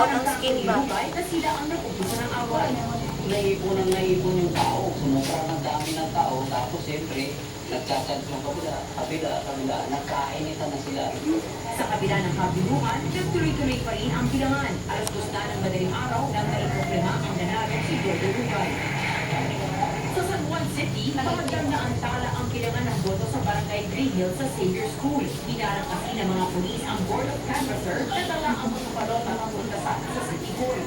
daon ang skin ba? Na sila ang nag-umpisa ng away. Naipon yung tao. Sumubra ng dami ng tao. Tapos siyempre, nagchat-chat yung kabila. Nagkainitan na sila. Sa kabila ng kabinuhan, nagtuloy-tuloy pa rin ang bilangan. Alas 2 na ng madaling araw nang naiproklama ang nanalo si Gordo Rugay. Sa San Juan City, pagdang na antala ang bilangan ng boto sa Barangay Green Hill sa Xavier School. Hinarang kasi ng mga pulis ang Board of Canvasser na dala ang mga palota ng puntasan sa City Hall.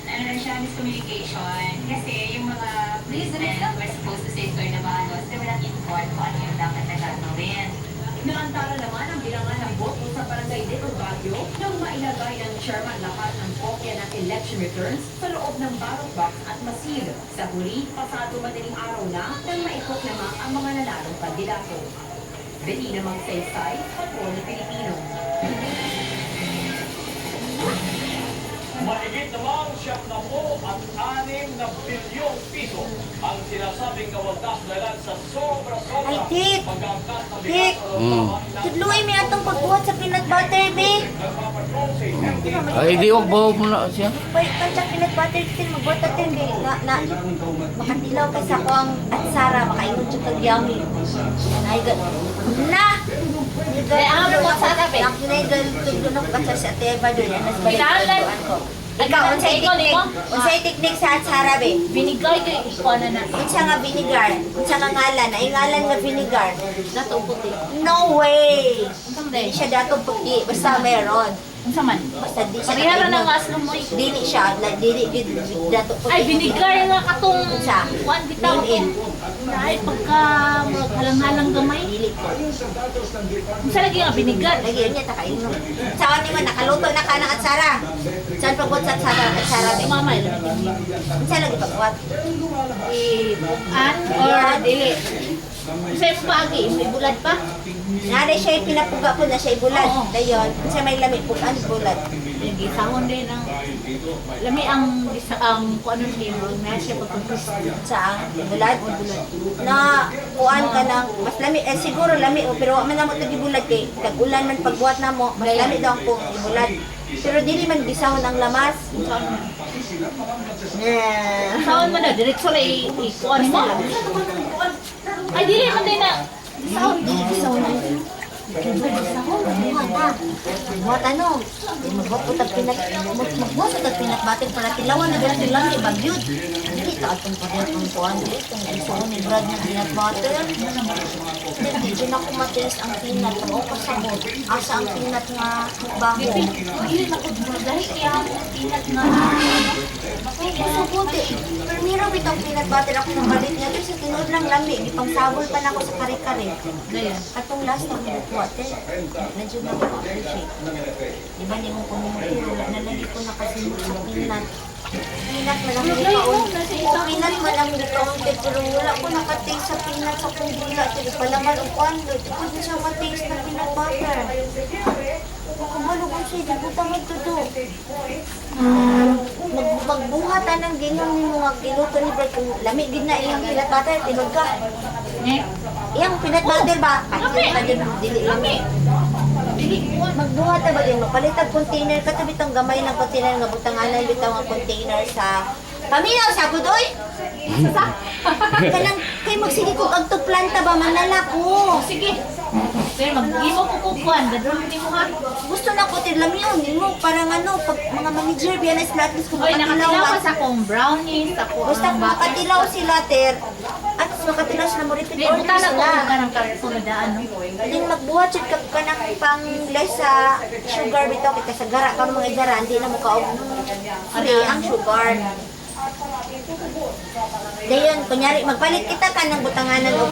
Ano na siya, miscommunication. Kasi yung mga policemen were supposed to say sorry na bahalos, they were not informed kung ano yung dapat na gagawin. Naantala naman ang bilangan ng boto sa Barangay Little Baguio nang mailagay ng chairman lahat ng kopya ng election returns sa loob ng ballot box at masil. Sa huli, pasado madaling araw na nang maiproklama ang mga nanalong kandidato. Bettina Magsaysay, Patrol na Pilipino. Mahigit namang 76 na bilyong piso ang sinasabing kawagas dalan sa sobra-sobra Ay, Tik! pag-angkat ng Tik! Tudluay may atong pagbuhat sa peanut butter, be. nagpapatrol sa Henry Ay, di wag bawa mo na siya. Wait, kancha peanut butter din magbuhat natin kay makatilaw kay sa ko ang atsara, makaingon siya kag yummy. Ay, na! Kaya ang ano mo sa tabi? Ang kinaigal tudlo ng kancha sa teba doon. Kinahalan. Ikaw, unsay Ikaw, teknik? Nemo? Unsay teknik sa atsara, be? Binigay ko yung ikaw na. Unsa nga vinegar? Unsa nga ngalan? Ay ngalan nga vinegar. Dato puti. No way! Unsang Hindi day? siya dato puti, basta meron. Unsa man? Basta di siya Parihara nakainom. ng aslo mo. Dili siya, dili gid dato puti. Ay, binigay nga katong Unsa? one bitaw Lean in. ko. Dahil pagka halang-halang gamay. Dili ko. Unsa lagi nga binigay? Lagi niya takainom. Saan ni man nakaluto na kana at Sara? Saan pagbuhat sa Sara at Sara? Si mama ila. Unsa lagi pagbuhat? An or dili. Unsa yung paagi? May bulad pa? Nade siya pinapuga po na siya ibulad. Oo. Dayon, unsa may lamig po an bulad. Yung gisahon din ang lami ang kung ano niya na siya pagkakris. Sa bulad na kuan ka nang mas lami siguro lami pero wa man namo tag ibulad kay kag ulan man pagbuhat namo mas lami daw ko ibulad pero dili man bisahon ang lamas Sahon mo na, diretso na i-kuan mo. Ay, dili man din na. Sahon. bisahon ang buhat ano magbuhat po tag pinat magbuhat sa tag pinat batin para tilawan na bilang lami bagyod dili ta atong pagbuhat ng kuan dili tong bisahon ni Brad na pinat butter dili na ko matiris ang pinat mo pasabot asa ang pinat nga bago Dili na ko dahil kaya pinat na. so puti primero bitong peanut butter ako nabalit niya kasi sa tinuod lang lami gipangsabol pa na ako sa kare-kare Dayan. katong last na buhat water nandiyo na ako appreciate di ba di mo kumumutiro nalagi ko na kasi sa peanut peanut man ang ikaw peanut man ang ikaunti pero wala ko nakating sa peanut sa kung dila sige palaman o kwando di ko din siya mataste na peanut butter kumalo ko siya di ko tamad to do magbuhatan ng ginang ni mga giluto ni Brad kung lami gid na iyang peanut butter tinod ka Eh, iyang peanut butter ba Lami. dili lami magbuhat na ba yung mapalitag container katabi tong gamay ng container nga butanganan bitaw nga container sa paminaw sa kudoy kanang kay magsige kog agto planta ba manala ko sige. Pero mag-imo ko kukuan, dadron ni mo ha. gusto na ko tilamiyon nimo parang ano pag mga manager biyan is lahat kung Oy, nakatilaw ka makatilaw sa akong brownies, sa akong basta kung makatilaw sila ter at makatilaw sila mo repeat Hindi, order buta na ko sila ka ng kartonadaan. Aling magbuhat siya ka ng pang less sa sugar bitaw kita sa gara ka mga gara hindi na mo kaog free ang sugar. Dayon kunyari magpalit kita ka ng butanganan o